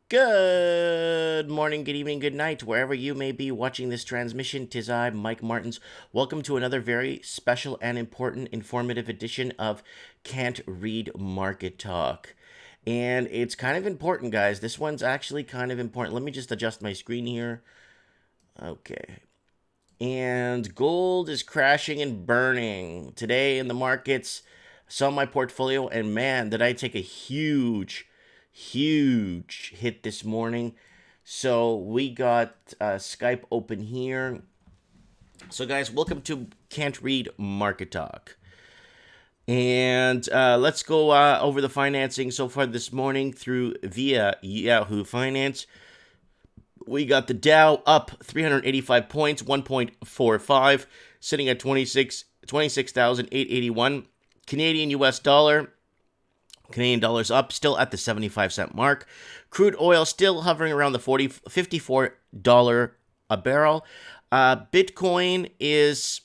Good morning, good evening, good night, wherever you may be watching this transmission. 'Tis I, Mike Martins. Welcome to another very special and important, informative edition of Can't Read Market Talk. And it's kind of important, guys. This one's actually kind of important. Let me just adjust my screen here. Okay. And gold is crashing and burning. Today in the markets, saw my portfolio, and man, did I take a huge hit this morning. So we got Skype open here. So guys, welcome to Can't Read Market Talk. And let's go over the financing so far this morning through via Yahoo Finance. We got the Dow up 385 points, 1.45, sitting at 26,881. Canadian US dollar. Canadian dollars up, still at the 75-cent mark. Crude oil still hovering around the $54 a barrel. Bitcoin is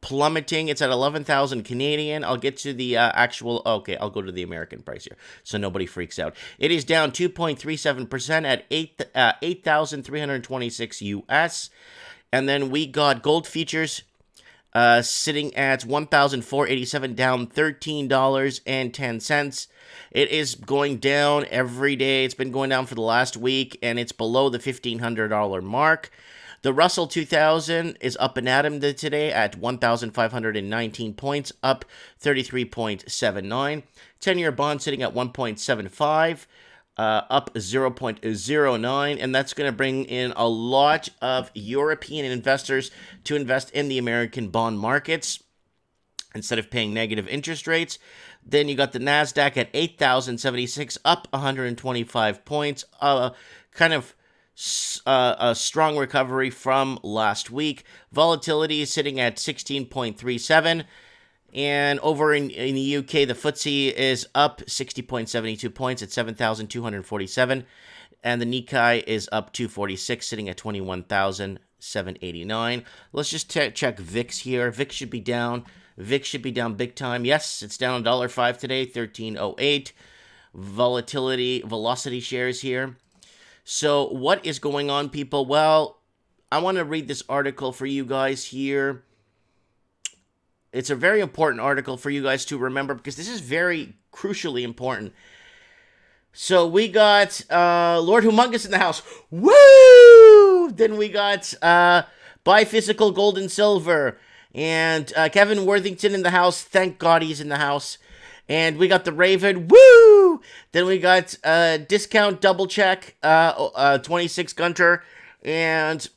plummeting. It's at 11,000 Canadian. I'll get to the actual. Okay, I'll go to the American price here, so nobody freaks out. It is down 2.37% at 8,326 US. And then we got gold futures sitting at 1,487, down $13.10. It is going down every day. It's been going down for the last week, and it's below the $1,500 mark. The Russell 2000 is up and at him today at 1,519 points, up 33.79. 10-year bond sitting at 1.75. Up 0.09, and that's going to bring in a lot of European investors to invest in the American bond markets instead of paying negative interest rates. Then you got the NASDAQ at 8,076, up 125 points, kind of a strong recovery from last week. Volatility is sitting at 16.37. And over in the UK, the FTSE is up 60.72 points at 7,247. And the Nikkei is up 246, sitting at 21,789. Let's just check VIX here. VIX should be down. VIX should be down big time. Yes, it's down $1.05 today, 13.08. Velocity shares here. So what is going on, people? Well, I want to read this article for you guys here. It's a very important article for you guys to remember because this is very crucially important. So we got Lord Humongous in the house. Woo! Then we got Buy Physical Gold and Silver. And Kevin Worthington in the house. Thank God he's in the house. And we got the Raven. Woo! Then we got Discount Double Check. 26 Gunter. And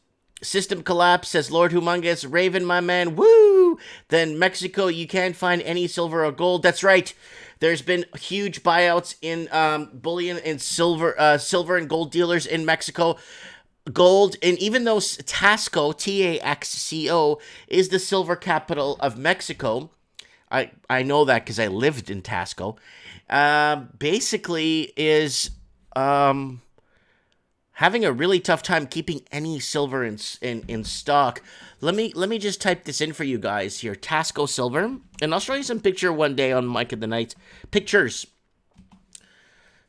System Collapse, says Lord Humongous. Raven, my man. Woo! Then Mexico, you can't find any silver or gold. That's right. There's been huge buyouts in bullion and silver and gold dealers in Mexico. Gold, and even though Taxco, Taxco, is the silver capital of Mexico, I know that because I lived in Taxco, basically is having a really tough time keeping any silver in stock. Let me just type this in for you guys here. Taxco Silver. And I'll show you some picture one day on Mike of the Night. Pictures.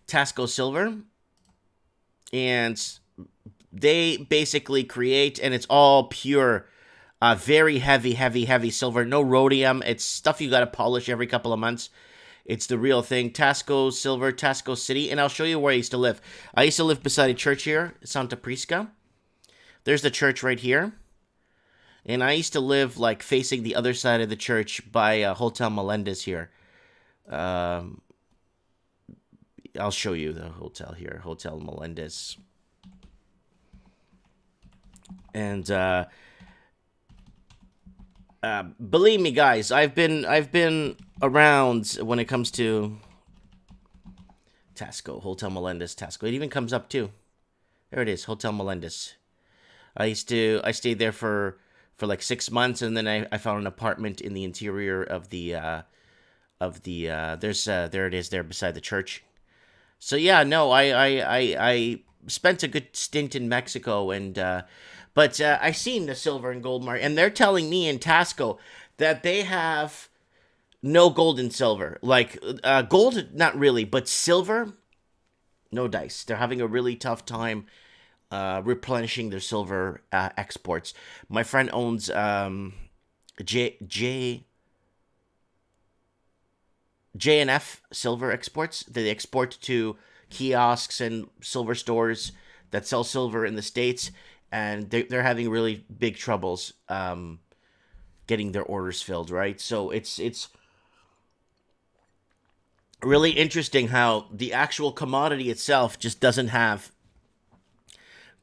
Taxco Silver. And they basically create, and it's all pure, very heavy silver. No rhodium. It's stuff you got to polish every couple of months. It's the real thing. Taxco Silver, Taxco City. And I'll show you where I used to live. I used to live beside a church here, Santa Prisca. There's the church right here. And I used to live like facing the other side of the church by Hotel Melendez here. I'll show you the hotel here, Hotel Melendez. And believe me, guys, I've been around when it comes to Taxco, Hotel Melendez, Taxco. It even comes up too. There it is, Hotel Melendez. I stayed there for like 6 months, and then I found an apartment in the interior of the there it is there beside the church. So yeah, no, I spent a good stint in Mexico, and but I seen the silver and gold market, and they're telling me in Taxco that they have no gold and silver. Like gold, not really, but silver. No dice. They're having a really tough time replenishing their silver exports. My friend owns J J J&F silver exports. They export to kiosks and silver stores that sell silver in the States, and they're having really big troubles getting their orders filled, right? So it's really interesting how the actual commodity itself just doesn't have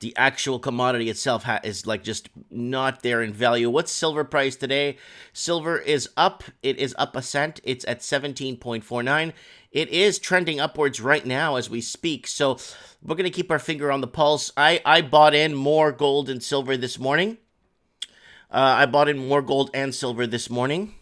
the actual commodity itself is like just not there in value. What's silver price today? Silver is up. It is up a cent. It's at 17.49. It is trending upwards right now as we speak. So we're going to keep our finger on the pulse. I bought in more gold and silver this morning. I bought in more gold and silver this morning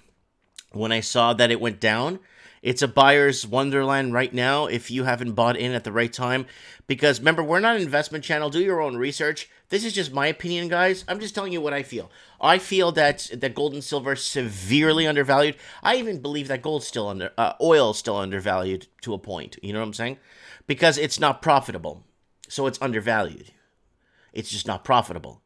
when I saw that it went down. It's a buyer's wonderland right now if you haven't bought in at the right time. Because remember, we're not an investment channel. Do your own research. This is just my opinion, guys. I'm just telling you what I feel. I feel that gold and silver are severely undervalued. I even believe that oil is still undervalued to a point. You know what I'm saying? Because it's not profitable. So it's undervalued. It's just not profitable.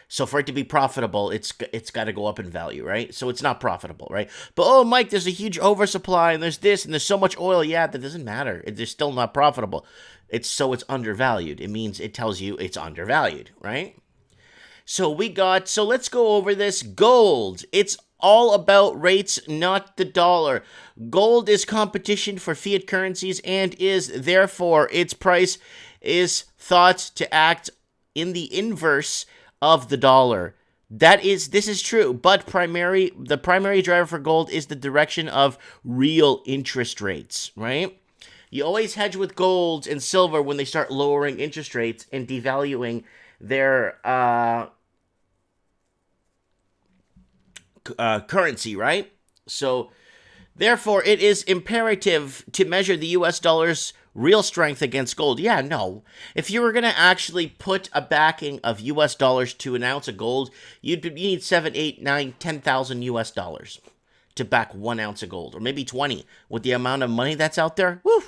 So for it to be profitable, it's got to go up in value, right? So it's not profitable, right? But, oh, Mike, there's a huge oversupply, and there's this, and there's so much oil. Yeah, that doesn't matter. It's still not profitable. It's undervalued. It tells you it's undervalued, right? So let's go over this. Gold. It's all about rates, not the dollar. Gold is competition for fiat currencies and is, therefore, its price is thought to act in the inverse of the dollar. This is true, but the primary driver for gold is the direction of real interest rates, right? You always hedge with gold and silver when they start lowering interest rates and devaluing their currency, right? So, therefore, it is imperative to measure the U.S. dollar's real strength against gold. Yeah, no. If you were going to actually put a backing of U.S. dollars to an ounce of gold, you need 7, 8, 9, 10,000 U.S. dollars to back 1 ounce of gold, or maybe 20 with the amount of money that's out there. Woo!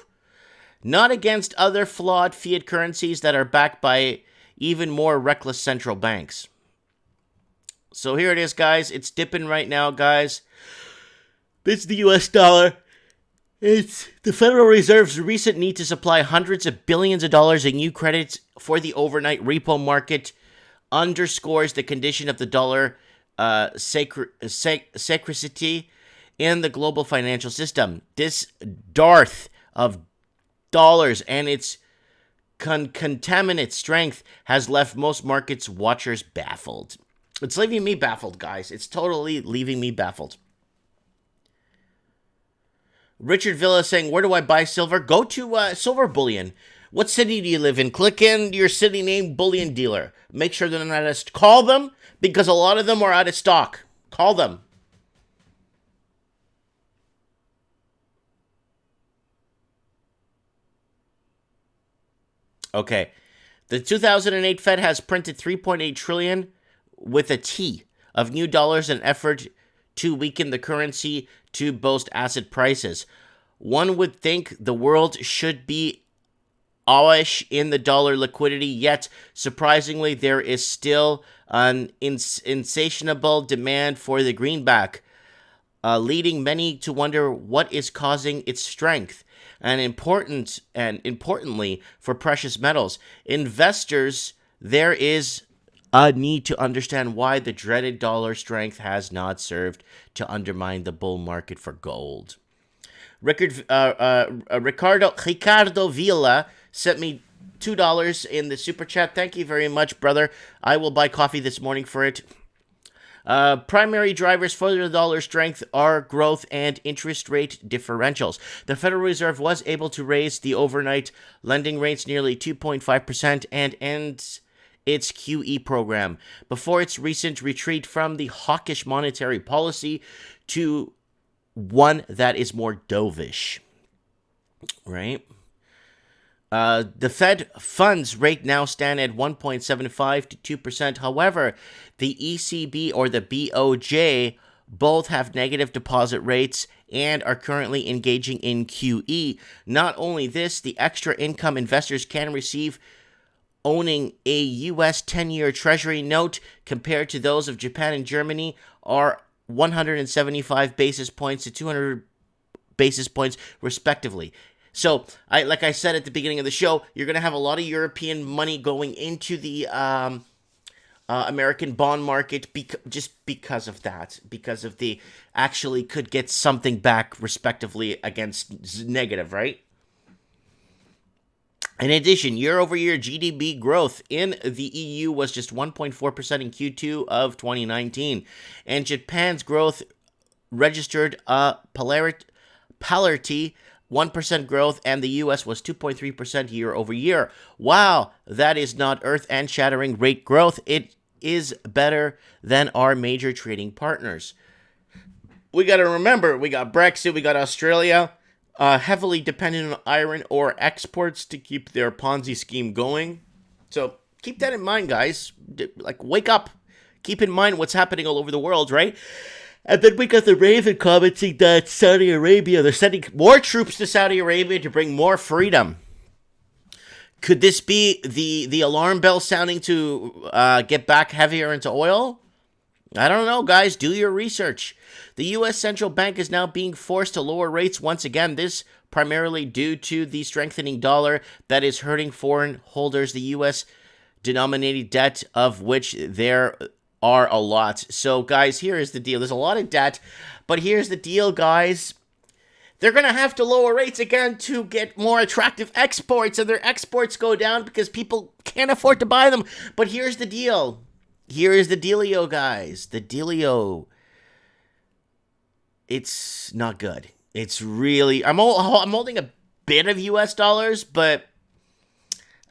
Not against other flawed fiat currencies that are backed by even more reckless central banks. So here it is, guys. It's dipping right now, guys. It's the U.S. dollar. It's the Federal Reserve's recent need to supply hundreds of billions of dollars in new credits for the overnight repo market underscores the condition of the dollar scarcity in the global financial system. This dearth of dollars and its contaminant strength has left most markets watchers baffled. It's leaving me baffled, guys. It's totally leaving me baffled. Richard Villa saying, where do I buy silver? Go to Silver Bullion. What city do you live in? Click in your city name, bullion dealer. Make sure they're not out of stock. Call them, because a lot of them are out of stock. Call them. Okay. The 2008 Fed has printed 3.8 trillion with a T of new dollars in effort to weaken the currency to boost asset prices. One would think the world should be awash in the dollar liquidity, yet surprisingly there is still an insatiable demand for the greenback, leading many to wonder what is causing its strength. And importantly for precious metals, investors, there is a need to understand why the dreaded dollar strength has not served to undermine the bull market for gold. Ricardo Villa sent me $2 in the super chat. Thank you very much, brother. I will buy coffee this morning for it. Primary drivers for the dollar strength are growth and interest rate differentials. The Federal Reserve was able to raise the overnight lending rates nearly 2.5% and ends its QE program before its recent retreat from the hawkish monetary policy to one that is more dovish, right? The Fed funds rate now stand at 1.75 to 2%. However, the ECB or the BOJ both have negative deposit rates and are currently engaging in QE. Not only this, the extra income investors can receive owning a U.S. 10-year Treasury note compared to those of Japan and Germany are 175 basis points to 200 basis points, respectively. So, like I said at the beginning of the show, you're going to have a lot of European money going into the American bond market just because of that, because of the actually could get something back, respectively, against negative, right? In addition, year-over-year GDP growth in the EU was just 1.4% in Q2 of 2019, and Japan's growth registered a parity 1% growth, and the US was 2.3% year-over-year. Wow, that is not earth and shattering rate growth. It is better than our major trading partners. We got to remember, we got Brexit, we got Australia, heavily dependent on iron ore exports to keep their Ponzi scheme going. So keep that in mind, guys. Like, wake up. Keep in mind what's happening all over the world, right? And then we got the Raven commenting that Saudi Arabia, they're sending more troops to Saudi Arabia to bring more freedom. Could this be the alarm bell sounding to get back heavier into oil? I don't know, guys. Do your research. The U.S. Central Bank is now being forced to lower rates once again. This primarily due to the strengthening dollar that is hurting foreign holders, the U.S. denominated debt of which there are a lot. So, guys, here is the deal. There's a lot of debt, but here's the deal, guys. They're going to have to lower rates again to get more attractive exports, and their exports go down because people can't afford to buy them. But here's the deal. Here is the dealio, guys. The dealio. It's not good. It's really... I'm holding a bit of US dollars, but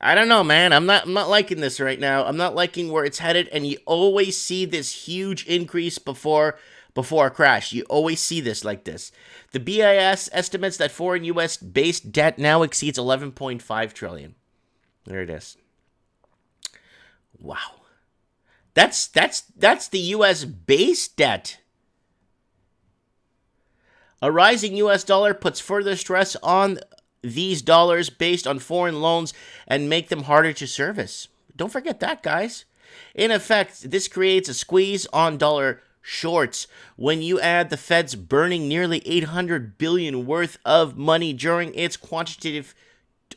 I don't know, man. I'm not liking this right now. I'm not liking where it's headed, and you always see this huge increase before a crash. You always see this like this. The BIS estimates that foreign US-based debt now exceeds $11.5 trillion. There it is. Wow. That's the U.S. base debt. A rising U.S. dollar puts further stress on these dollars based on foreign loans and make them harder to service. Don't forget that, guys. In effect, this creates a squeeze on dollar shorts. When you add the Fed's burning nearly $800 billion worth of money during its quantitative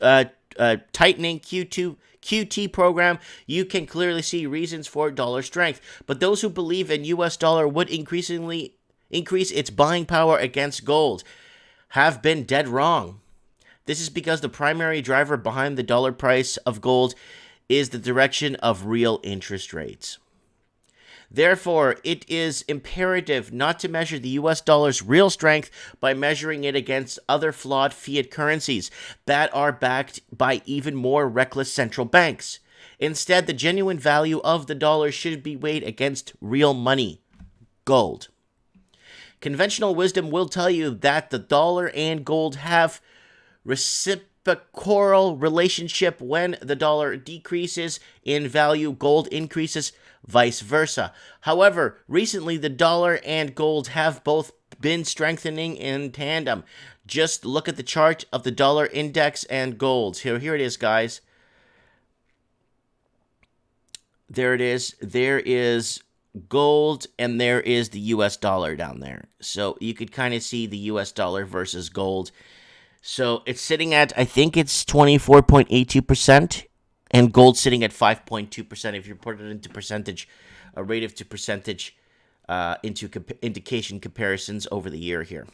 tightening QT program, you can clearly see reasons for dollar strength. But those who believe in US dollar would increasingly increase its buying power against gold have been dead wrong. This is because the primary driver behind the dollar price of gold is the direction of real interest rates. Therefore, it is imperative not to measure the US dollar's real strength by measuring it against other flawed fiat currencies that are backed by even more reckless central banks. Instead, the genuine value of the dollar should be weighed against real money, gold. Conventional wisdom will tell you that the dollar and gold have reciprocal relationship. When the dollar decreases in value, gold increases, vice versa. However, recently the dollar and gold have both been strengthening in tandem. Just look at the chart of the dollar index and gold. Here it is, guys. There it is. There is gold and there is the US dollar down there. So you could kind of see the US dollar versus gold. So it's sitting at, I think it's 24.82%, and gold sitting at 5.2% if you put it into percentage, a rate to percentage indication comparisons over the year here.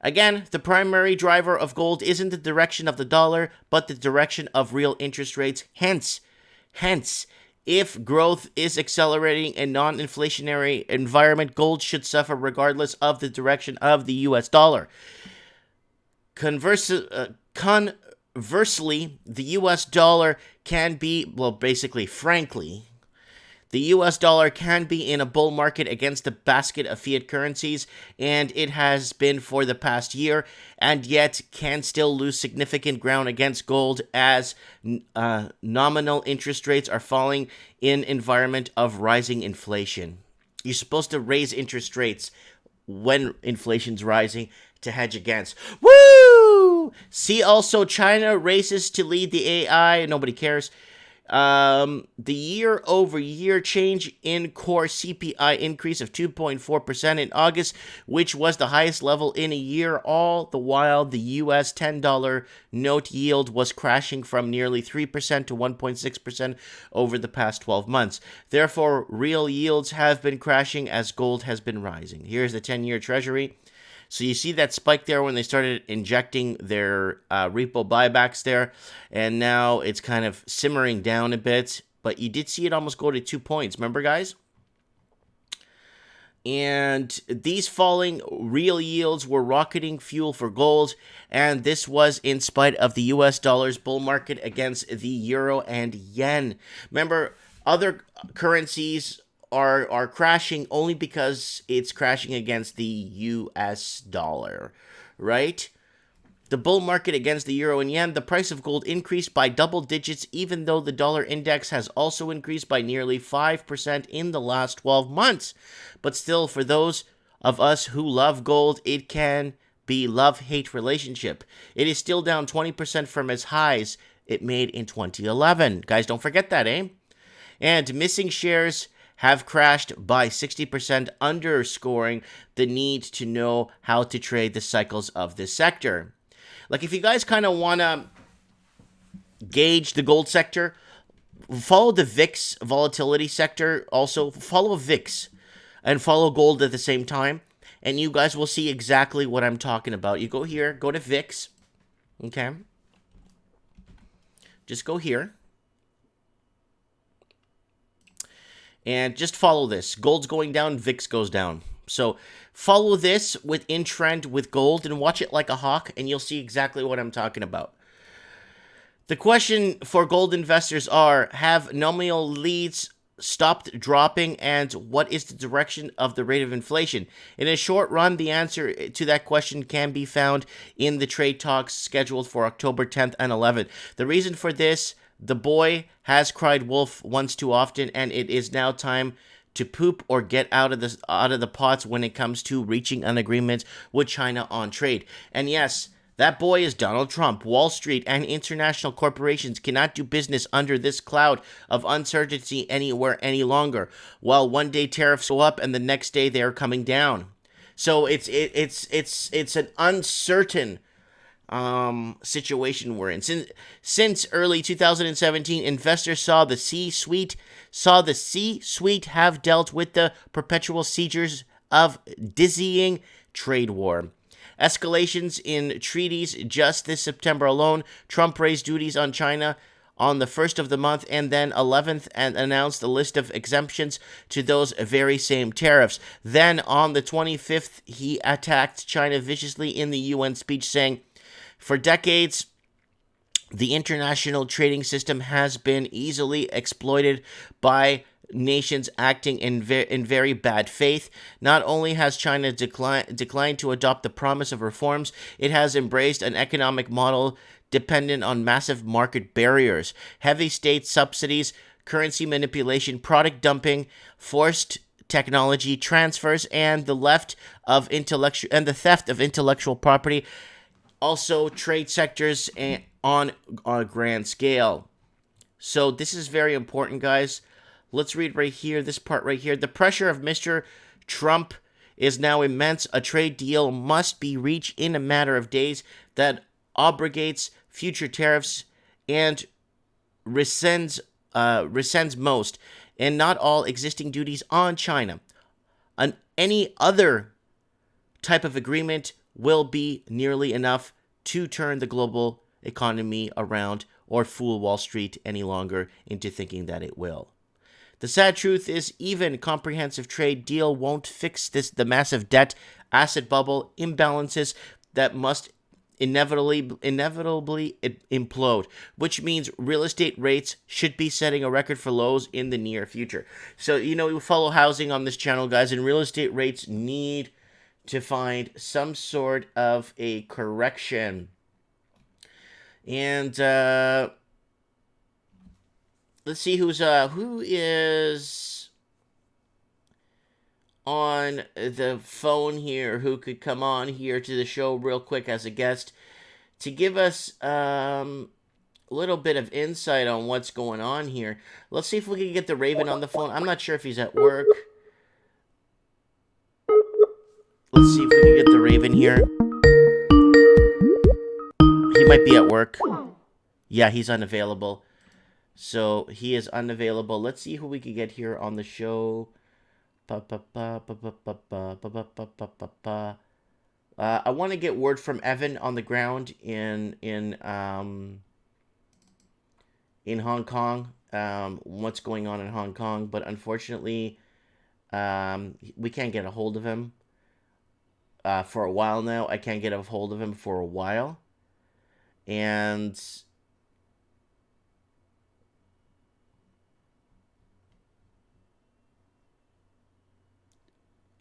Again, the primary driver of gold isn't the direction of the dollar, but the direction of real interest rates. Hence, if growth is accelerating in non-inflationary environment, gold should suffer regardless of the direction of the US dollar. Conversely, the US dollar can be, frankly, the US dollar can be in a bull market against a basket of fiat currencies, and it has been for the past year, and yet can still lose significant ground against gold as nominal interest rates are falling in environment of rising inflation. You're supposed to raise interest rates when inflation's rising to hedge against. Woo! See also China races to lead the AI. Nobody cares. The year-over-year change in core CPI increase of 2.4% in August, which was the highest level in a year. All the while, the U.S. $10 note yield was crashing from nearly 3% to 1.6% over the past 12 months. Therefore, real yields have been crashing as gold has been rising. Here's the 10-year Treasury. So you see that spike there when they started injecting their repo buybacks there, and now it's kind of simmering down a bit, but you did see it almost go to 2 points. Remember, guys? And these falling real yields were rocketing fuel for gold, and this was in spite of the US dollar's bull market against the euro and yen. Remember, other currencies are crashing only because it's crashing against the US dollar, right? The bull market against the euro and yen, the price of gold increased by double digits, even though the dollar index has also increased by nearly 5% in the last 12 months. But still, for those of us who love gold, it can be love-hate relationship. It is still down 20% from its highs it made in 2011. Guys, don't forget that, eh? And missing shares have crashed by 60%, underscoring the need to know how to trade the cycles of this sector. Like, if you guys kind of want to gauge the gold sector, follow the VIX volatility sector. Also, follow VIX and follow gold at the same time, and you guys will see exactly what I'm talking about. You go here, go to VIX, okay? Just go here. And just follow this. Gold's going down, VIX goes down. So follow this within trend with gold and watch it like a hawk, and you'll see exactly what I'm talking about. The question for gold investors are, have nominal leads stopped dropping, and what is the direction of the rate of inflation? In a short run, the answer to that question can be found in the trade talks scheduled for October 10th and 11th. The reason for this: the boy has cried wolf once too often, and it is now time to poop or get out of the pots when it comes to reaching an agreement with China on trade. And yes, that boy is Donald Trump. Wall Street and international corporations cannot do business under this cloud of uncertainty anywhere any longer. While one day tariffs go up and the next day they are coming down. So it's an uncertain situation we're in. Since early 2017, investors saw the C-suite have dealt with the perpetual seizures of dizzying trade war. Escalations in treaties. Just this September alone, Trump raised duties on China on the 1st of the month and then 11th and announced a list of exemptions to those very same tariffs. Then on the 25th, he attacked China viciously in the UN speech, saying, "For decades, the international trading system has been easily exploited by nations acting in very bad faith. Not only has China declined to adopt the promise of reforms, it has embraced an economic model dependent on massive market barriers, heavy state subsidies, currency manipulation, product dumping, forced technology transfers, and the theft of intellectual property. Also, trade sectors on a grand scale." So this is very important, guys. Let's read right here, this part right here. The pressure of Mr. Trump is now immense. A trade deal must be reached in a matter of days that abrogates future tariffs and rescinds most, and not all, existing duties on China. Any other type of agreement will be nearly enough to turn the global economy around or fool Wall Street any longer into thinking that it will. The sad truth is, even comprehensive trade deal won't fix the massive debt, asset bubble, imbalances that must inevitably implode, which means real estate rates should be setting a record for lows in the near future. So, we follow housing on this channel, guys, and real estate rates need to find some sort of a correction. And let's see who is on the phone here who could come on here to the show real quick as a guest to give us a little bit of insight on what's going on here. Let's see if we can get the Raven on the phone. I'm not sure if he's at work. Let's see if we can get the Raven here. He might be at work. Yeah, he's unavailable. So he is unavailable. Let's see who we could get here on the show. I want to get word from Evan on the ground in Hong Kong. What's going on in Hong Kong? But unfortunately, we can't get a hold of him for a while now. I can't get a hold of him for a while, and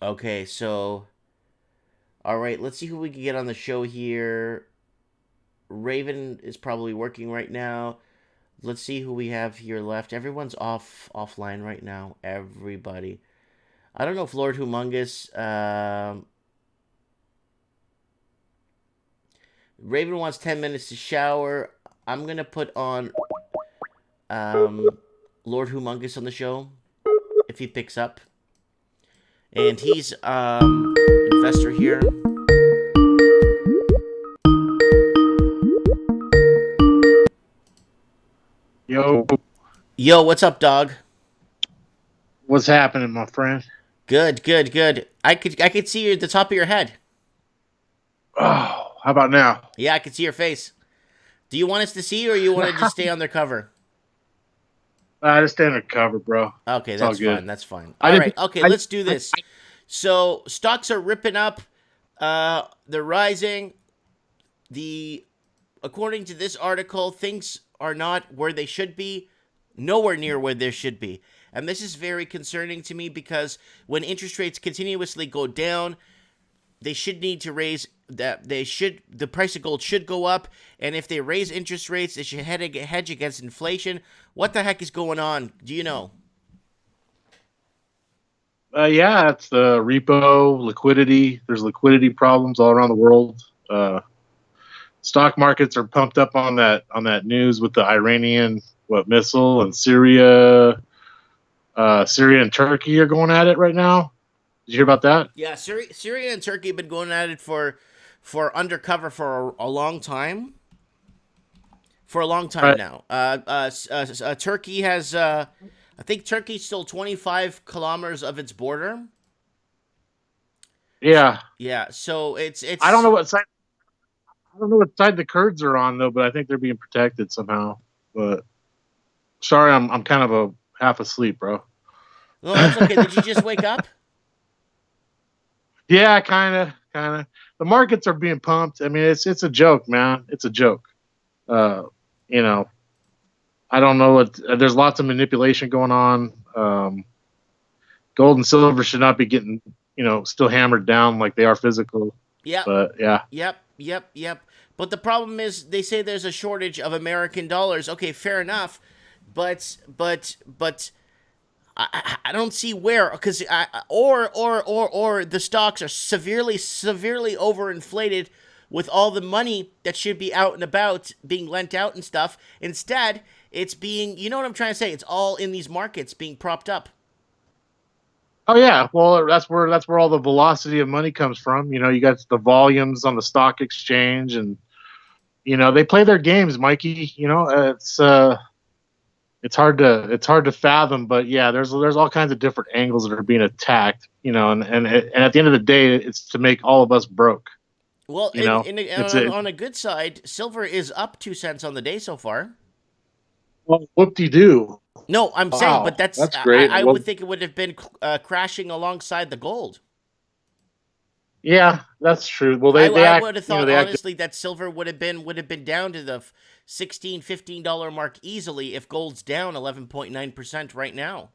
okay, so all right, let's see who we can get on the show here. Raven is probably working right now. Let's see who we have here left. Everyone's offline right now. Everybody. I don't know if Lord Humongous. Raven wants 10 minutes to shower. I'm gonna put on Lord Humongous on the show if he picks up. And he's investor here. Yo, what's up, dog? What's happening, my friend? Good, good, good. I could see you at the top of your head. Oh, how about now? Yeah, I could see your face. Do you want us to see you, or you want to just stay undercover? I just stay undercover, bro. Okay, It's that's all good. fine. That's fine. All right. Okay, let's do this. So stocks are ripping up. They're rising. According to this article, things are not where they should be, nowhere near where they should be. And this is very concerning to me because when interest rates continuously go down, they should need to raise that. The price of gold should go up, and if they raise interest rates, they should hedge against inflation. What the heck is going on? Do you know? Yeah, it's the repo liquidity. There's liquidity problems all around the world. Stock markets are pumped up on that news with the Iranian missile, and Syria and Turkey are going at it right now. Did you hear about that? Yeah, Syria and Turkey have been going at it for undercover for a long time. For a long time now. Turkey has, I think Turkey's still 25 kilometers of its border. Yeah. Yeah. So it's. I don't know what side. I don't know what side the Kurds are on though, but I think they're being protected somehow. But sorry, I'm kind of half asleep, bro. No, that's okay. Did you just wake up? Yeah, kind of. The markets are being pumped. I mean, it's a joke, man. It's a joke. You know, I don't know what. There's lots of manipulation going on. Gold and silver should not be getting, still hammered down like they are physical. Yeah. But yeah. Yep. But the problem is, they say there's a shortage of American dollars. Okay, fair enough, but I don't see where, because or the stocks are severely overinflated with all the money that should be out and about being lent out and stuff. Instead, it's being, you know what I'm trying to say? It's all in these markets being propped up. Oh yeah, well that's where all the velocity of money comes from. You got the volumes on the stock exchange, and they play their games, Mikey. It's hard to fathom, but yeah, there's all kinds of different angles that are being attacked. And at the end of the day, it's to make all of us broke. Well, on a good side, silver is up 2 cents on the day so far. Well, whoop-de-doo. No, I'm saying, but that's great. I would think it would have been crashing alongside the gold. Yeah, that's true. Well, I would have thought honestly that silver would have been down to the $16-15 mark easily if gold's down 11.9% right now.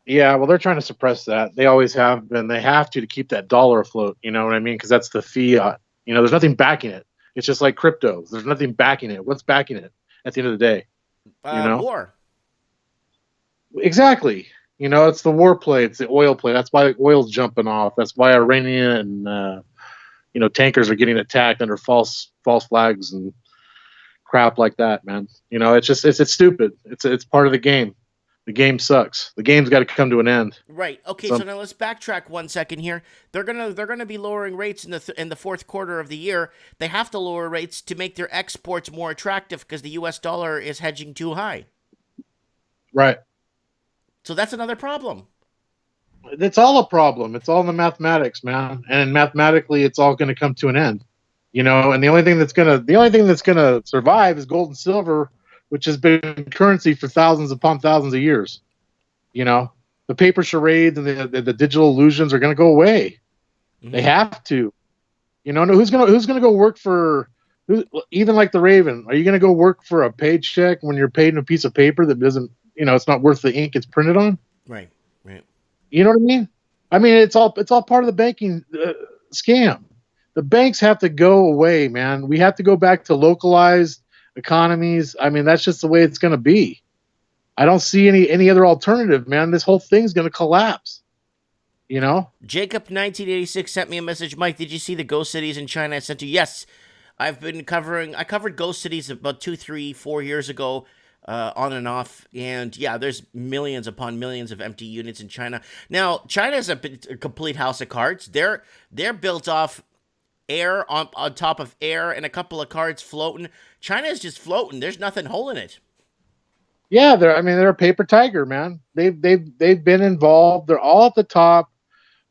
Yeah, well, they're trying to suppress that. They always have been. They have to keep that dollar afloat. You know what I mean? Because that's the fiat. There's nothing backing it. It's just like crypto. There's nothing backing it. What's backing it at the end of the day? War. Exactly. You know, it's the war play. It's the oil play. That's why oil's jumping off. That's why Iranian and tankers are getting attacked under false flags and crap like that, man. You know, it's stupid. It's part of the game. The game sucks. The game's got to come to an end. Right. Okay. So So now let's backtrack 1 second here. They're gonna be lowering rates in the fourth quarter of the year. They have to lower rates to make their exports more attractive because the U.S. dollar is hedging too high. right, So that's another problem. it's all a problem. It's all in the mathematics, man. And mathematically, it's all going to come to an end. You know, and the only thing that's gonna survive is gold and silver, which has been currency for thousands upon thousands of years. You know, the paper charades and the digital illusions are going to go away. They Hmm. have to. You know, who's gonna go work for even like the Raven? Are you gonna go work for a paycheck when you're paid in a piece of paper that doesn't, it's not worth the ink it's printed on? Right. Right. You know what I mean? I mean, it's all part of the banking scam. The banks have to go away, man. We have to go back to localized economies. I mean, that's just the way it's going to be. I don't see any other alternative, man. This whole thing's going to collapse. You know? Jacob 1986 sent me a message. Mike, did you see the ghost cities in China? I sent you. Yes, I covered ghost cities about 2, 3, 4 years ago, on and off. And yeah, there's millions upon millions of empty units in China. Now, China is a complete house of cards. They're built off air on top of air and a couple of cards floating. China is just floating. There's nothing holding it. Yeah, they're a paper tiger, man. They've been involved. They're all at the top.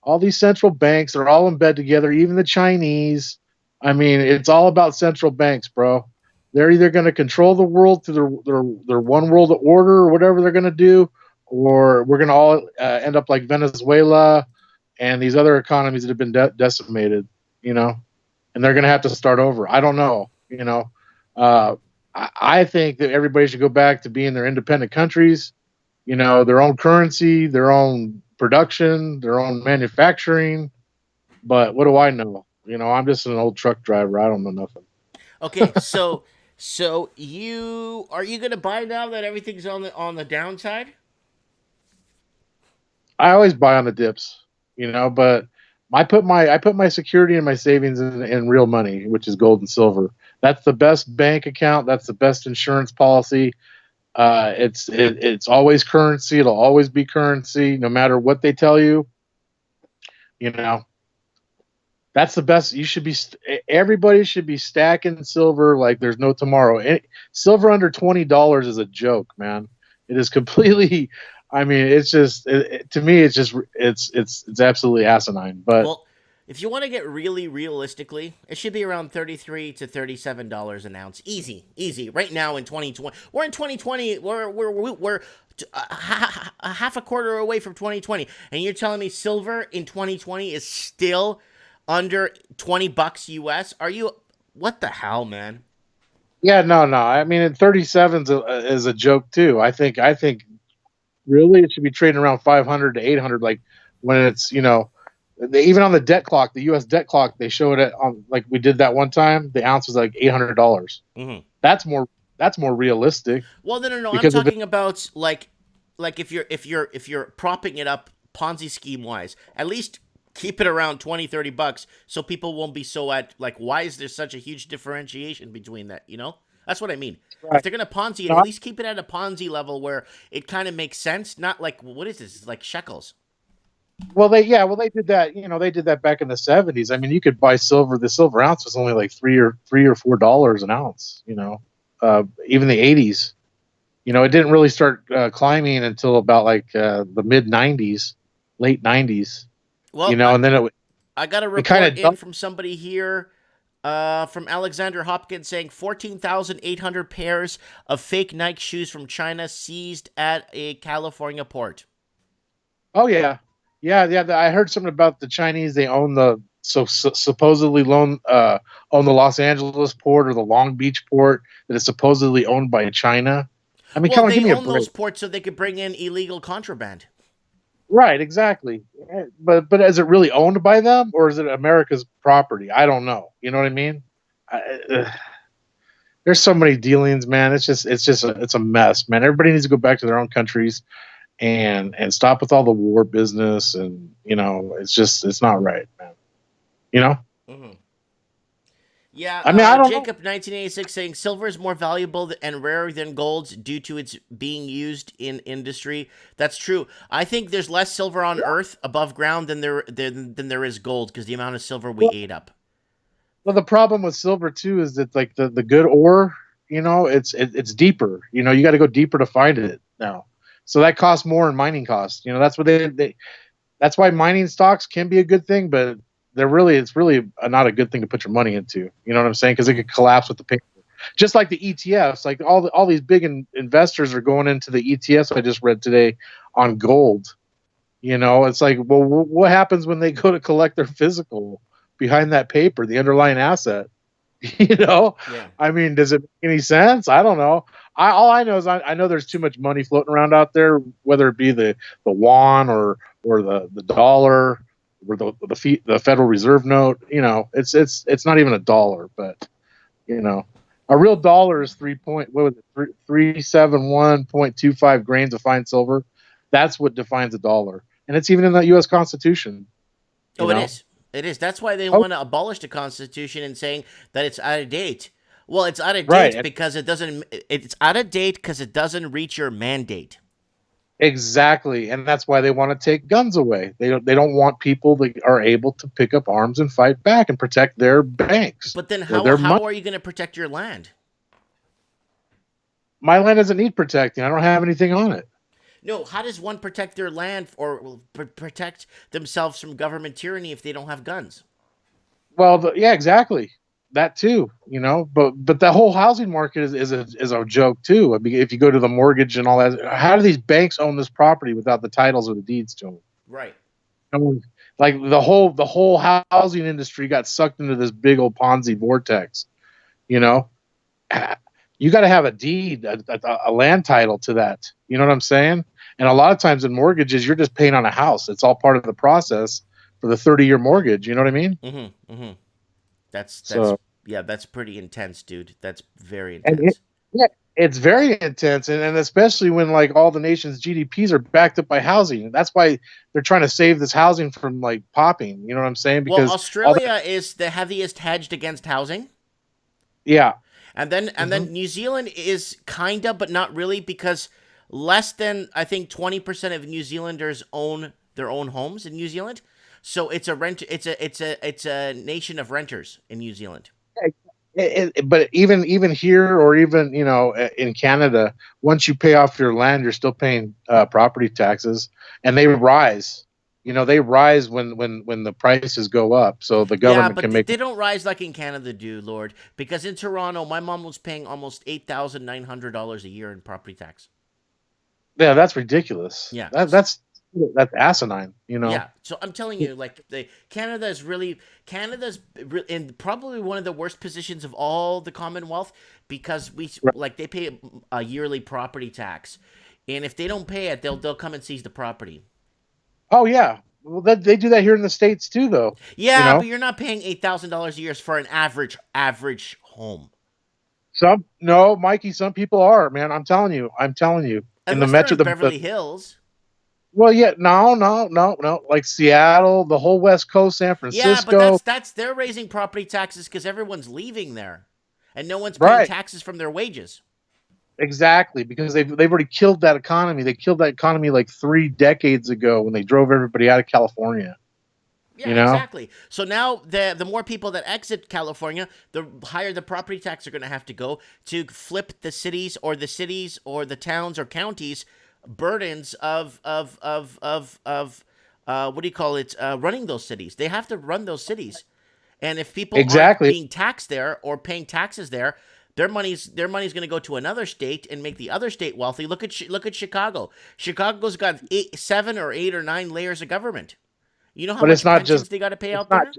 All these central banks are all in bed together, even the Chinese. I mean, it's all about central banks, bro. They're either going to control the world through their one world order or whatever they're going to do, or we're going to all end up like Venezuela and these other economies that have been decimated, you know, and they're going to have to start over. I don't know, Uh, I think that everybody should go back to being their independent countries, their own currency, their own production, their own manufacturing. But what do I know? I'm just an old truck driver. I don't know nothing. Okay, so you are you gonna buy now that everything's on the downside? I always buy on the dips, but I put my security and my savings in real money, which is gold and silver. That's the best bank account. That's the best insurance policy. It's always currency. It'll always be currency, no matter what they tell you. You know, that's the best. Everybody should be stacking silver like there's no tomorrow. Silver under $20 is a joke, man. It is completely. I mean, it's just to me, it's absolutely asinine. But Well, if you want to get really realistically, it should be around $33 to $37 an ounce. Easy, easy. Right now in 2020, we're in 2020. We're a half a quarter away from 2020, and you're telling me silver in 2020 is still under $20 US? Are you? What the hell, man? yeah, no, no. I mean, 37 is a joke too. I think really it should be trading around 500 to 800. Like when it's even on the debt clock, the U.S. debt clock, they showed it on like we did that one time. The ounce was like $800. Hmm. That's more. That's more realistic Well, no, no, no. I'm because of it. talking about like if you're propping it up Ponzi scheme wise, at least keep it around 20, $30 so people won't be so at like why is there such a huge differentiation between that, you know? That's what I mean. If Right. they're gonna Ponzi it, at No, least keep it at a Ponzi level where it kind of makes sense, not like what is this? It's like shekels. well they did that. They did that back in the 70s. I mean, you could buy silver. The silver ounce was only like three or $4 an ounce. Even the 80s. It didn't really start climbing until about like the mid 90s, late 90s. Well, And then I got a it kind report of in from somebody here, from Alexander Hopkins saying 14,800 pairs of fake Nike shoes from China seized at a California port. Oh yeah, yeah. I heard something about the Chinese. They own supposedly own the Los Angeles port or the Long Beach port that is supposedly owned by China. I mean, Well, come on, give they me a own break. those ports so they could bring in illegal contraband. Right, exactly. But is it really owned by them or is it America's property? I don't know. You know what I mean? There's so many dealings, man. It's a mess, man. Everybody needs to go back to their own countries and stop with all the war business. And it's not right, man. You know, Hmm. Yeah, I mean, I don't know. Jacob 1986 saying silver is more valuable and rarer than gold due to its being used in industry. That's true. I think there's less silver on Earth above ground than there is gold because the amount of silver we Well, ate up. well, the problem with silver too is that like the good ore, it's deeper. You got to go deeper to find it now. So that costs more in mining costs. That's what they that's why mining stocks can be a good thing, but it's really not a good thing to put your money into. You know what I'm saying? Because it Mm. could collapse with the paper. Just like the ETFs, like all these big investors are going into the ETFs. I just read today on gold. It's like, well, what happens when they go to collect their physical behind that paper, the underlying asset? you know, Yeah. I mean, does it make any sense? I don't know. All I know is I know there's too much money floating around out there, whether it be the yuan or the dollar or the Federal Reserve note. It's not even a dollar, but you know, a real dollar is what was it, 371.25 grains of fine silver. That's what defines a dollar, and it's even in the U.S. Constitution. You Oh, it know. is. It is. That's why they Oh, want to abolish the Constitution and saying that it's out of date. Well, it's out of right. date because it doesn't. It's out of date because it doesn't reach your mandate. Exactly, and that's why they want to take guns away. They don't want people that are able to pick up arms and fight back and protect their banks But then or how their money. how are you going to protect your land? My land doesn't need protecting. I don't have anything on it. No, how does one protect their land or protect themselves from government tyranny if they don't have guns? Well, yeah, exactly. That too, but the whole housing market is a joke too. I mean, if you go to the mortgage and all that, how do these banks own this property without the titles or the deeds to them? Right. I mean, like the whole housing industry got sucked into this big old Ponzi vortex. You know, you got to have a deed, a land title to that. You know what I'm saying? And a lot of times in mortgages, you're just paying on a house. It's all part of the process for the 30-year mortgage. You know what I mean? Mm-hmm. Mm-hmm. That's So, yeah, that's pretty intense, dude. That's very and intense. yeah, it's very intense, and especially when like all the nation's GDPs are backed up by housing. And that's why they're trying to save this housing from like popping. You know what I'm saying? Well, Because all that, Australia is the heaviest hedged against housing. yeah. And then New Zealand is kinda, but not really, because less than I think 20% of New Zealanders own their own homes in New Zealand. So it's a rent. It's a nation of renters in New Zealand. But even here, or even in Canada, once you pay off your land, you're still paying property taxes, and they rise. They rise when the prices go up, so the Yeah, government but can make. they don't rise like in Canada, do Lord? Because in Toronto, my mom was paying almost $8,900 a year in property tax. Yeah, that's ridiculous. Yeah, That's asinine. yeah. So I'm telling you, like Canada's in probably one of the worst positions of all the Commonwealth, because Right. like they pay a yearly property tax, and if they don't pay it, they'll come and seize the property. Oh yeah, well they do that here in the states too, though. You Yeah, but know, you're not paying $8,000 a year for an average home, some no, Mikey. Some people are, man. I'm telling you. In the unless they're metro, in Beverly Hills. well, yeah, no, no, no, no. Like Seattle, the whole West Coast, San Yeah, but Francisco. that's they're raising property taxes because everyone's leaving there, and no one's paying Right. taxes from their wages. Exactly, because they've already killed that economy. They killed that economy like 3 decades ago when they drove everybody out of California. You Yeah, know. exactly. So now the more people that exit California, the higher the property tax are going to have to go to flip the cities or the towns or counties burdens of what do you call it, running those cities. They have to run those cities, and if people aren't Exactly. being taxed there or paying taxes there, their money's going to go to another state and make the other state wealthy. Look at Chicago. Chicago's got 7 or 8 or 9 layers of government. You know how But it's much not pensions just they got to pay it's out not there?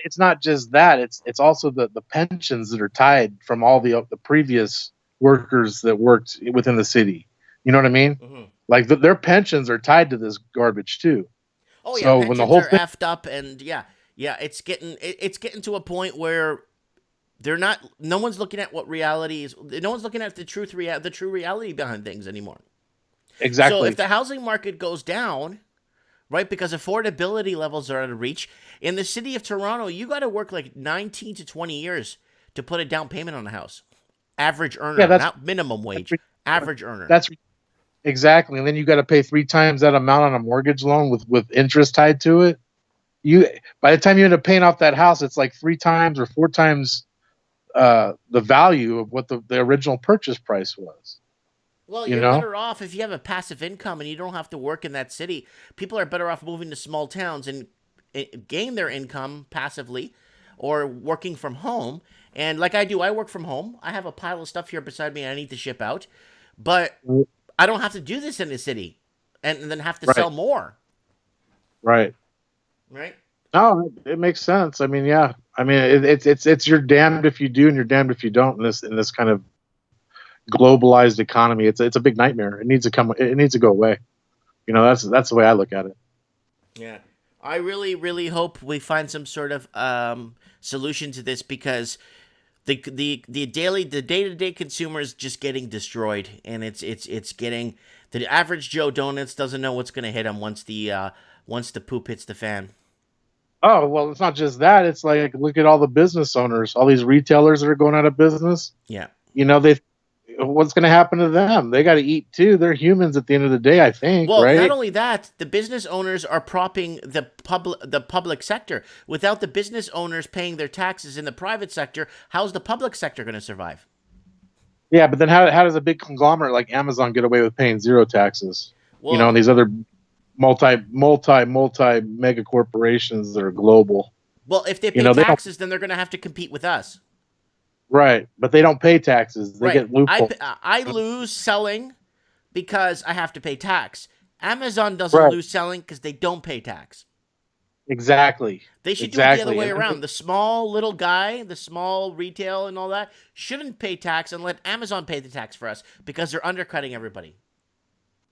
it's not just that. It's also the pensions that are tied from all the previous workers that worked within the city. You know what I mean? Hmm. Like their pensions are tied to this garbage too. Oh yeah, So when the pensions whole are thing, effed up, and yeah, yeah, it's getting to a point where they're not. No one's looking at what reality is. No one's looking at the true reality behind things anymore. So if Exactly. the housing market goes down, right, because affordability levels are out of reach, in the city of Toronto, you got to work like 19 to 20 years to put a down payment on a house. Average Yeah, earner, not minimum that's wage, ridiculous. average earner. That's exactly. And then you got to pay 3 times that amount on a mortgage loan with interest tied to it. You by the time you end up paying off that house, it's like 3 times or 4 times the value of what the original purchase price was. Well, You you're know? better off if you have a passive income and you don't have to work in that city. People are better off moving to small towns and gain their income passively or working from home. And like I do, I work from home. I have a pile of stuff here beside me I need to ship out, but I don't have to do this in the city and then have to Right. sell more, Right. right? No, it makes sense. I mean, yeah. I mean, it's you're damned if you do and you're damned if you don't in this kind of globalized economy. It's a big nightmare. It needs to come. It needs to go away. You know, that's the way I look at it. Yeah. I really, really hope we find some sort of solution to this because the day to day consumer is just getting destroyed, and it's getting the average Joe Donuts doesn't know what's gonna hit him once the poop hits the fan. Oh well, it's not just that. It's like look at all the business owners, all these retailers that are going out of business. Yeah. You know, they what's going to happen to them? They got to eat too. They're humans at the end of the day, I think, Well, not right? only that, the business owners are propping the public sector. Without the business owners paying their taxes in the private sector, how's the public sector going to survive? Yeah, but then how does a big conglomerate like Amazon get away with paying zero taxes? You know, Well, and these other multi mega corporations that are global. if they You pay know, they don't taxes, then they're going to have to compete with us. right, but they don't pay taxes. They Right. get loopholes. I lose selling because I have to pay tax. Amazon doesn't Right. lose selling because they don't pay tax. Exactly. They should do it the other Exactly. way And around. The small little guy, the small retail and all that, shouldn't pay tax and let Amazon pay the tax for us because they're undercutting everybody.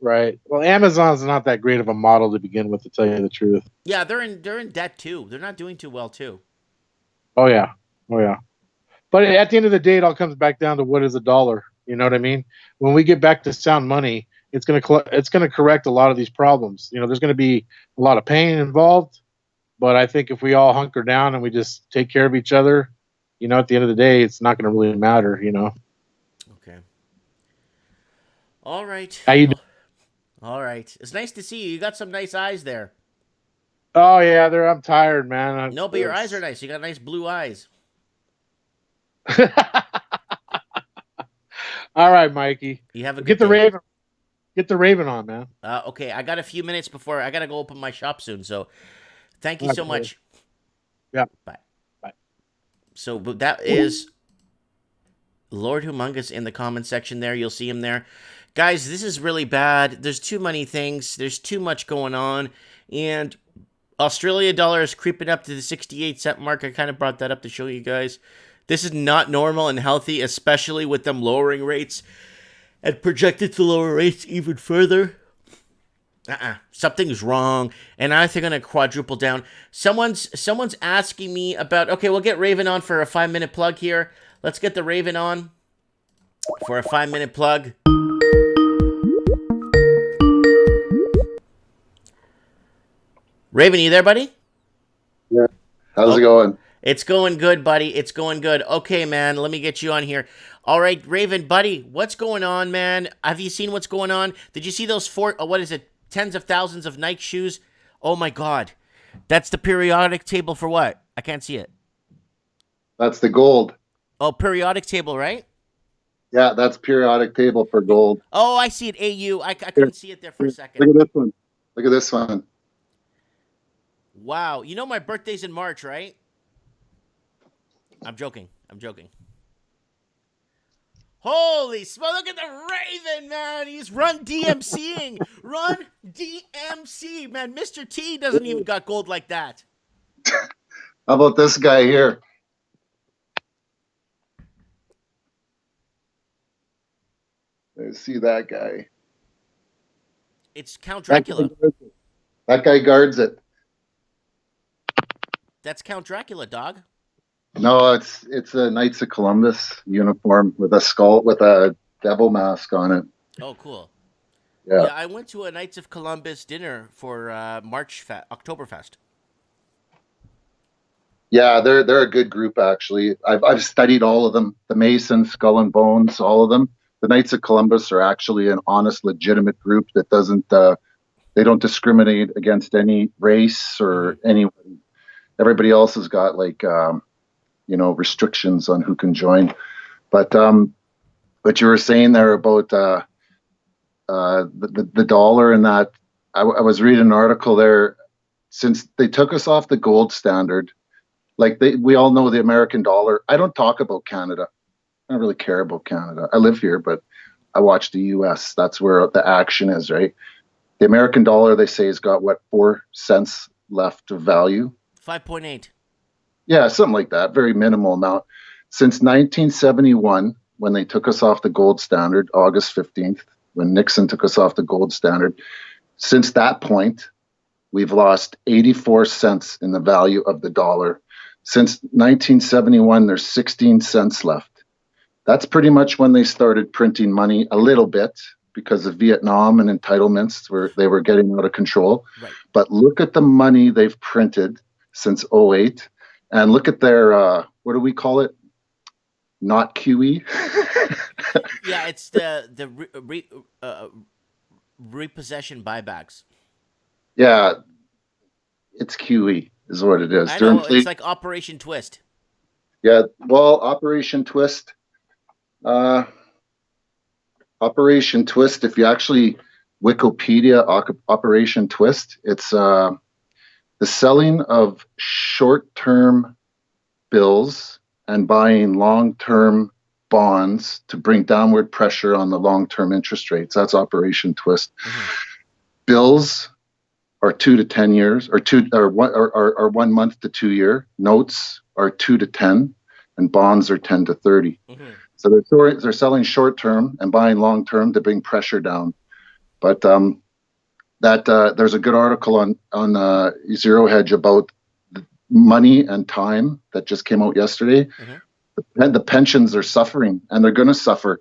right. Well, Amazon's not that great of a model to begin with, to tell you the truth. Yeah, they're in debt too. They're not doing too well too. Oh yeah. Oh yeah. But at the end of the day, it all comes back down to what is a dollar. You know what I mean? When we get back to sound money, it's gonna correct a lot of these problems. You know, there's gonna be a lot of pain involved, but I think if we all hunker down and we just take care of each other, you know, at the end of the day, it's not gonna really matter. You know. Okay. All right. How you? All right. It's nice to see you. You got some nice eyes there. Oh yeah, there. I'm tired, man. No, but your eyes are nice. You got nice blue eyes. All right, Mikey. You have a good Get the day. Raven. Get the Raven on, man. Okay, I got a few minutes before I got to go open my shop soon. So thank you All so right, much. yeah. Bye. Bye. So that is Lord Humongous in the comment section there. You'll see him there. Guys, this is really bad. There's too many things. There's too much going on. And Australia dollar is creeping up to the 68 cent mark. I kind of brought that up to show you guys. This is not normal and healthy, especially with them lowering rates and projected to lower rates even further. Something's wrong, and I think I'm gonna quadruple down. Someone's asking me about. Okay, we'll get Raven on for a 5 minute plug here. Let's get the Raven on for a 5 minute plug. Raven, you there, buddy? Yeah. How's it going? It's going good, buddy. It's going good. Okay, man, let me get you on here. All right, Raven, buddy, what's going on, man? Have you seen what's going on? Did you see those what is it, tens of thousands of Nike shoes? Oh, my God. That's the periodic table for what? I can't see it. That's the gold. Oh, periodic table, right? Yeah, that's periodic table for gold. Oh, I see it, AU. I Here, couldn't see it there for a look second. at this one. Look at this one. Wow. You know my birthday's in March, right? I'm joking. Holy smoke, look at the Raven, man. He's run DMCing. Run DMC, man. Mr. T doesn't even got gold like that. How about this guy here? I see that guy. It's Count Dracula. That guy guards it. That's Count Dracula, dog. No, it's a Knights of Columbus uniform with a skull with a devil mask on it. Oh, cool. Yeah. Yeah, I went to a Knights of Columbus dinner for Oktoberfest. Yeah, they're a good group actually. I've studied all of them, the Masons, Skull and Bones, all of them. The Knights of Columbus are actually an honest, legitimate group that doesn't they don't discriminate against any race Hmm. or any. Everybody else has got like restrictions on who can join. But what you were saying there about the dollar and that, I was reading an article there. Since they took us off the gold standard, like we all know the American dollar. I don't talk about Canada. I don't really care about Canada. I live here, but I watch the U.S. That's where the action is, right? The American dollar, they say, has got what, 4 cents left of value. 5.8. Yeah, something like that. Very minimal amount. Since 1971, when they took us off the gold standard, August 15th, when Nixon took us off the gold standard, since that point, we've lost 84 cents in the value of the dollar. Since 1971, there's 16 cents left. That's pretty much when they started printing money a little bit because of Vietnam and entitlements where they were getting out of control. Right. But look at the money they've printed since '08, and look at their what do we call it? Not QE. Yeah, it's the repossession buybacks. Yeah, it's QE is what it is. I They're know it's inflating. like Operation Twist. Yeah, well, Operation Twist. Uh, Operation Twist. If you actually Wikipedia Operation Twist, it's the selling of short-term bills and buying long-term bonds to bring downward pressure on the long-term interest rates. That's Operation Twist. Hmm. Bills are 2 to 10 years, or 1 month to 2 year. Notes are 2 to 10, and bonds are 10 to 30. Hmm. So they're selling short-term and buying long-term to bring pressure down. But there's a good article on Zero Hedge about money and time that just came out yesterday. Hmm. The pensions are suffering, and they're going to suffer.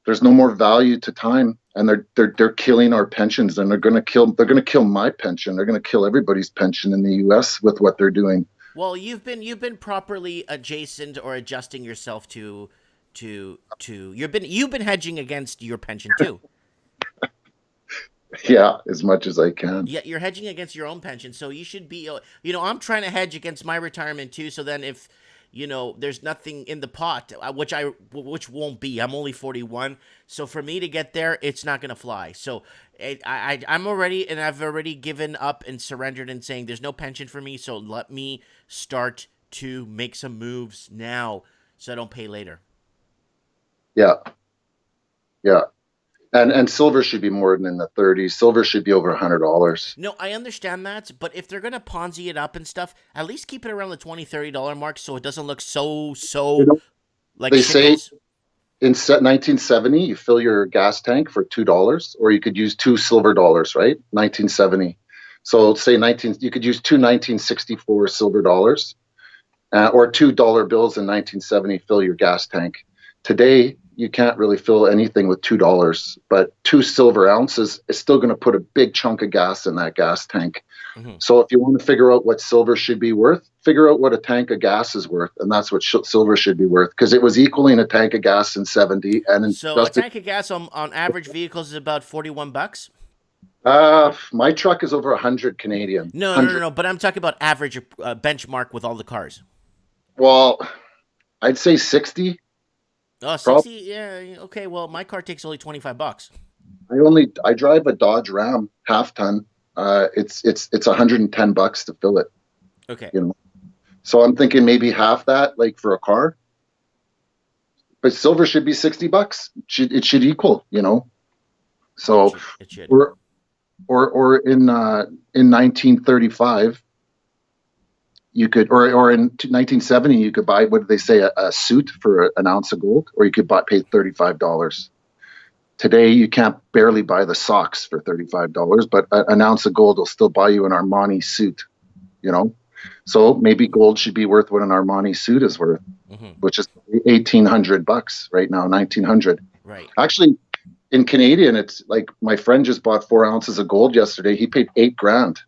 There's no more value to time, and they're killing our pensions, and they're going to kill my pension. They're going to kill everybody's pension in the U.S. with what they're doing. Well, you've been properly adjacent or adjusting yourself to you've been hedging against your pension too. Yeah, as much as I can. Yeah, you're hedging against your own pension, so you should be. I'm trying to hedge against my retirement too. So then, if there's nothing in the pot, which won't be. I'm only 41, so for me to get there, it's not gonna fly. So I'm already, and I've already given up and surrendered and saying there's no pension for me. So let me start to make some moves now, so I don't pay later. Yeah, yeah. And silver should be more than in the 30s. Silver should be over $100. No, I understand that, but if they're gonna Ponzi it up and stuff, at least keep it around the $20-$30 mark, so it doesn't look so like They say shekels. in 1970, you fill your gas tank for $2, or you could use $2 silver, right? 1970. So say 19, you could use two 1964 silver dollars, or $2 bills in 1970. Fill your gas tank. Today, you can't really fill anything with $2, but 2 silver ounces is still going to put a big chunk of gas in that gas tank. Hmm. So if you want to figure out what silver should be worth, figure out what a tank of gas is worth, and that's what silver should be worth, because it was equaling a tank of gas in '70, and in So a just tank of gas on average vehicles is about $41. my truck is over 100 Canadian. No, no, no, 100. no. But I'm talking about average benchmark with all the cars. Well, I'd say 60. Oh, Probably. 60? Yeah, okay. Well, my car takes only $25. I drive a Dodge Ram half ton. It's $110 to fill it. Okay. So I'm thinking maybe half that, like for a car. But silver should be $60. It should equal. So It should. or in 1935 you could, or in 1970 you could buy, what did they say, a suit for an ounce of gold, or you could pay $35. Today you can't barely buy the socks for $35, but an ounce of gold will still buy you an Armani suit. So maybe gold should be worth what an Armani suit is worth, Hmm. which is $1,800 right now, 1,900. Right. Actually, in Canadian, it's like my friend just bought 4 ounces of gold yesterday. He paid $8,000,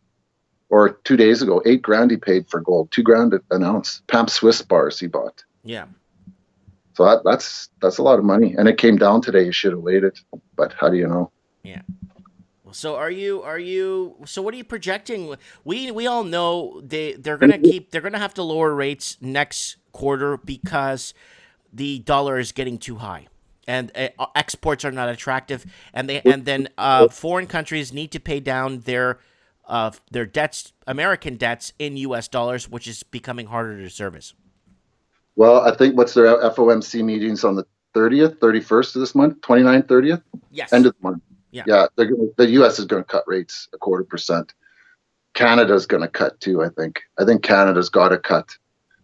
or 2 days ago, $8,000 he paid for gold, $2,000 an ounce. Pamp Swiss bars he bought. Yeah. So that's a lot of money, and it came down today. You should have waited, but how do you know? Yeah. So so what are you projecting? We all know they're gonna have to lower rates next quarter because the dollar is getting too high, and exports are not attractive, and then foreign countries need to pay down their debts, American debts, in U.S. dollars, which is becoming harder to service. Well, I think what's their FOMC meetings on the 30th, 31st of this month, 29th, 30th? Yes. End of the month. Yeah. Yeah, the U.S. is going to cut rates 0.25%. Canada's going to cut too, I think. I think Canada's got to cut.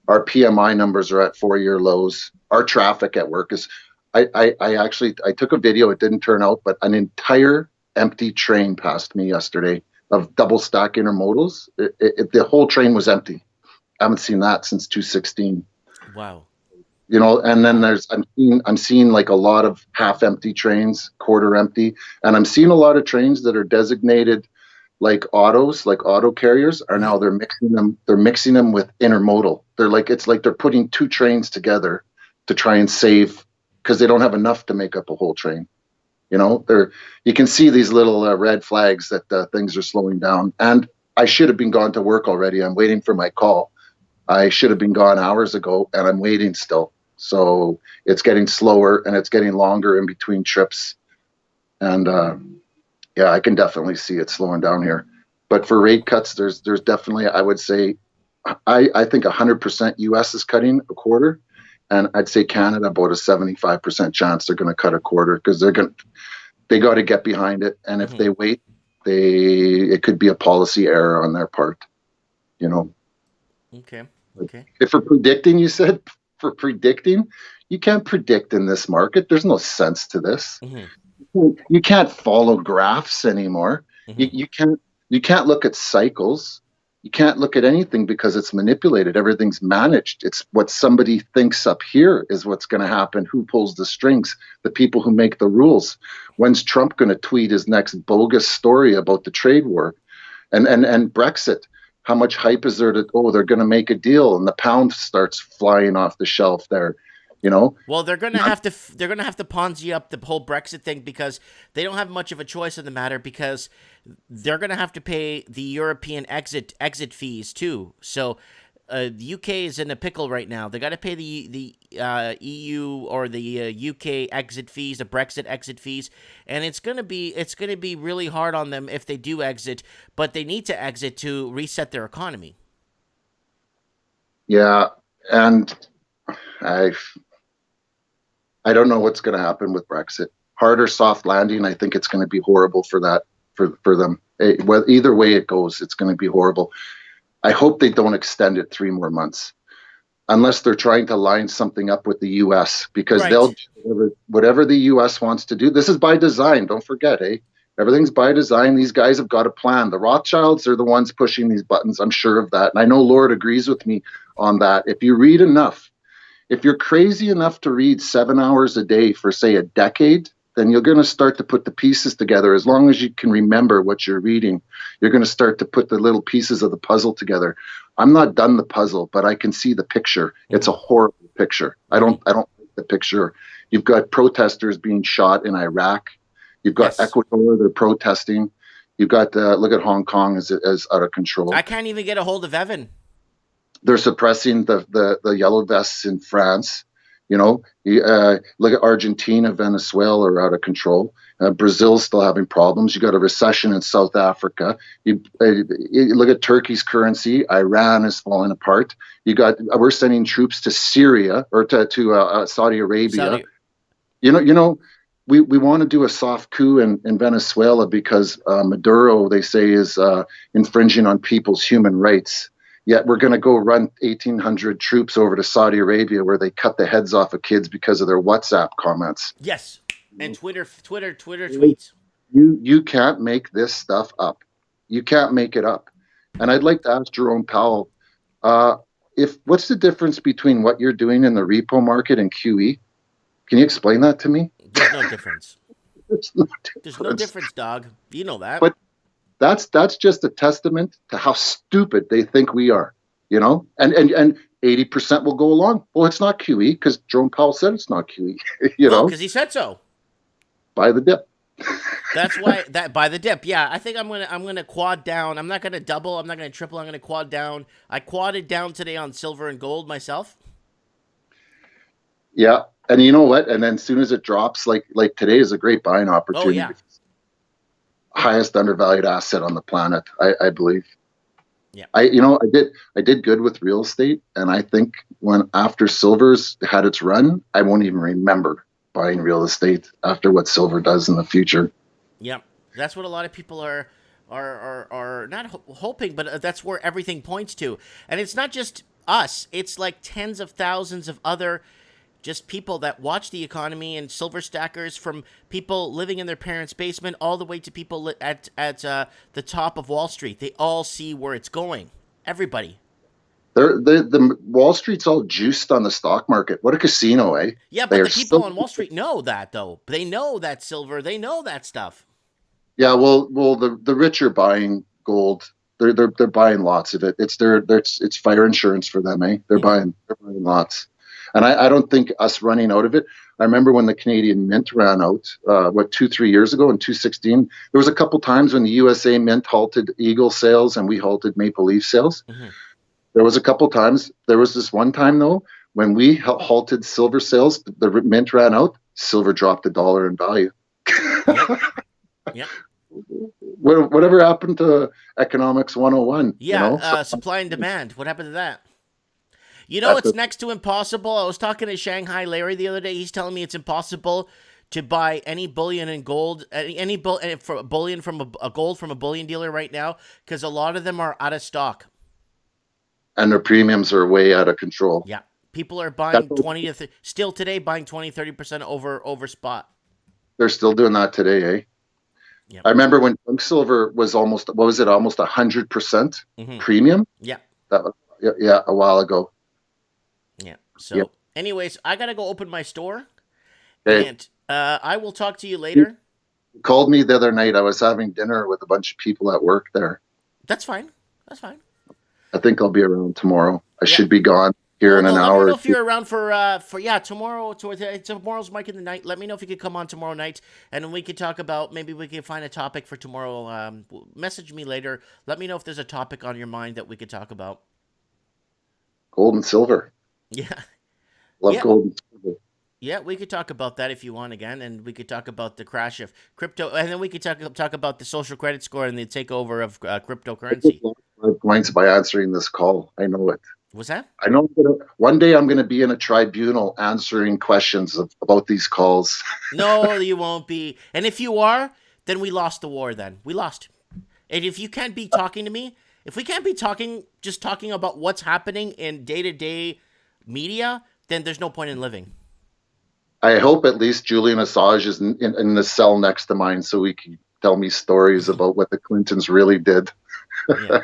Our PMI numbers are at 4-year lows. Our traffic at work is... I actually took a video. It didn't turn out, but an entire empty train passed me yesterday of double stack intermodals. The whole train was empty. I haven't seen that since 2016. Wow. You know, and then I'm seeing like a lot of half empty trains, quarter empty, and I'm seeing a lot of trains that are designated like autos, like auto carriers are now they're mixing them with intermodal. It's like they're putting two trains together to try and save, because they don't have enough to make up a whole train. You know, you can see these little red flags that things are slowing down. And I should have been gone to work already. I'm waiting for my call. I should have been gone hours ago, and I'm waiting still. So it's getting slower, and it's getting longer in between trips. And yeah, I can definitely see it slowing down here. But for rate cuts, there's definitely, I would say, I think 100% US is cutting a quarter, and I'd say Canada about a 75% chance they're going to cut a quarter, because they got to get behind it. And if they wait, it could be a policy error on their part. You know. Okay. If for predicting, you said for predicting, you can't predict in this market. There's no sense to this. You can't follow graphs anymore. You can't look at cycles. You can't look at anything because it's manipulated. Everything's managed. It's what somebody thinks up here is what's going to happen. Who pulls the strings? The people who make the rules. When's Trump going to tweet his next bogus story about the trade war and Brexit? How much hype is there that, they're going to make a deal, and the pound starts flying off the shelf there, you know? Well, they're going to have to Ponzi up the whole Brexit thing, because they don't have much of a choice in the matter, because they're going to have to pay the European exit fees too. So the UK is in a pickle right now. They got to pay the EU or the UK exit fees, the Brexit exit fees, and it's gonna be really hard on them if they do exit. But they need to exit to reset their economy. Yeah, and I don't know what's going to happen with Brexit. Hard or soft landing, I think it's going to be horrible for them. Either way it goes, it's going to be horrible. I hope they don't extend it 3 more months, unless they're trying to line something up with the U.S., because they'll do whatever the U.S. wants to do. This is by design. Don't forget, everything's by design. These guys have got a plan. The Rothschilds are the ones pushing these buttons. I'm sure of that. And I know Lord agrees with me on that. If you read enough, if you're crazy enough to read 7 hours a day for, say, a decade, then you're going to start to put the pieces together. As long as you can remember what you're reading, you're going to start to put the little pieces of the puzzle together. I'm not done the puzzle, but I can see the picture. It's a horrible picture. I don't like the picture. You've got protesters being shot in Iraq. You've got Ecuador, they're protesting. You've got, look at Hong Kong as out of control. I can't even get a hold of Evan. They're suppressing the yellow vests in France. You know, look at Argentina, Venezuela are out of control. Brazil's still having problems. You got a recession in South Africa. You look at Turkey's currency. Iran is falling apart. We're sending troops to Syria or to Saudi Arabia. You know, we want to do a soft coup in Venezuela because Maduro, they say, is infringing on people's human rights. Yet we're going to go run 1,800 troops over to Saudi Arabia, where they cut the heads off of kids because of their WhatsApp comments. Yes, and Twitter tweets. You can't make this stuff up. You can't make it up. And I'd like to ask Jerome Powell, what's the difference between what you're doing in the repo market and QE? Can you explain that to me? There's no difference. There's no There's no difference, dog. You know that. But that's just a testament to how stupid they think we are, you know. And 80% will go along. Well, it's not QE because Jerome Powell said it's not QE. You Well, know, because he said so. buy the dip. That's why that by the dip. Yeah, I think I'm gonna quad down. I'm not gonna double. I'm not gonna triple. I'm gonna quad down. I quadded down today on silver and gold myself. Yeah, and you know what? And then as soon as it drops, like today is a great buying Oh opportunity. yeah, Highest undervalued asset on the planet, I believe. yeah. I did good with real estate, and I think when after silver's had its run, I won't even remember buying real estate after what silver does in the future. Yeah, that's what a lot of people are not hoping, but that's where everything points to. And it's not just us; it's like tens of thousands of other just people that watch the economy and silver stackers, from people living in their parents' basement all the way to people at the top of Wall Street. They all see where it's going. Everybody. The Wall Street's all juiced on the stock market. What a casino, eh? Yeah, They but are the people still, on Wall Street know that, though. They know that silver. They know that stuff. yeah. Well, the rich are buying gold. They're buying lots of it. It's fire insurance for them, eh? They're buying lots. And I don't think us running out of it. I remember when the Canadian Mint ran out, 2-3 years ago in 2016. There was a couple times when the USA Mint halted Eagle sales and we halted Maple Leaf sales. Mm-hmm. There was a couple times. There was this one time though when we halted silver sales. The Mint ran out. Silver dropped $1 in value. Yep. Yep. Whatever happened to economics 101? Yeah, You know? supply and demand. What happened to that? You know, That's it's next to impossible. I was talking to Shanghai Larry the other day. He's telling me it's impossible to buy any bullion in gold, bullion from a gold from a bullion dealer right now, because a lot of them are out of stock. And their premiums are way out of control. Yeah, people are buying 20 to still today buying 20-30% over spot. They're still doing that today, eh? Yep. I remember when junk silver was almost 100% premium. Yeah. Yeah, a while ago. Yeah. So, anyways, I gotta go open my store, Hey, and I will talk to you later. you called me the other night. I was having dinner with a bunch of people at work there. That's fine. That's fine. I think I'll be around tomorrow. I Yeah. should be gone here in an Let hour. me know if you're around for tomorrow. Tomorrow's Mike in the Night. Let me know if you could come on tomorrow night, and we could talk about, maybe we could find a topic for tomorrow. Message me later. Let me know if there's a topic on your mind that we could talk about. Gold and silver. Yeah. Love Yeah. gold and silver. Yeah, we could talk about that if you want again, and we could talk about the crash of crypto, and then we could talk about the social credit score and the takeover of cryptocurrency. Points by answering this call. I know it. Was that? I know one day I'm going to be in a tribunal answering questions about these calls. No, you won't be. And if you are, then we lost the war. Then we lost. And if you can't be talking to me, if we can't be just talking about what's happening in day-to-day media, then there's no point in living. I hope at least Julian Assange is in the cell next to mine so he can tell me stories about what the Clintons really did. Yeah.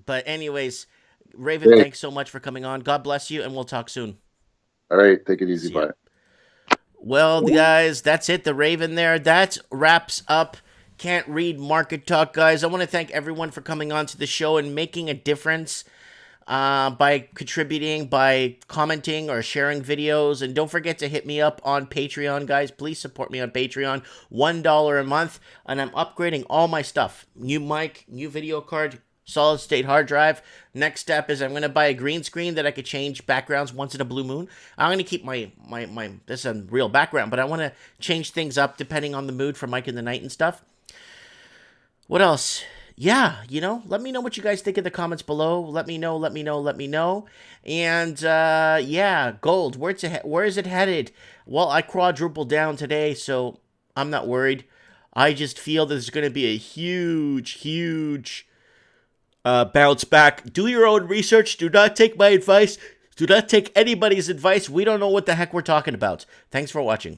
But anyways, Raven, thanks so much for coming on. God bless you, and we'll talk soon. All right, take it easy. See ya. Bye. Well, guys, that's it. The Raven there. That wraps up Can't Read Market Talk, guys. I want to thank everyone for coming on to the show and making a difference by contributing, by commenting or sharing videos. And don't forget to hit me up on Patreon, guys. Please support me on Patreon. $1 a month. And I'm upgrading all my stuff. New mic, new video card, solid state hard drive. Next step is I'm going to buy a green screen that I could change backgrounds once in a blue moon. I'm going to keep my this is a real background, but I want to change things up depending on the mood for Mike in the Night and stuff. What else? Yeah, let me know what you guys think in the comments below. Let me know. And, gold, where is it headed? Well, I quadrupled down today, so I'm not worried. I just feel there's going to be a huge bounce back. Do your own research. Do not take my advice. Do not take anybody's advice. We don't know what the heck we're talking about. Thanks for watching.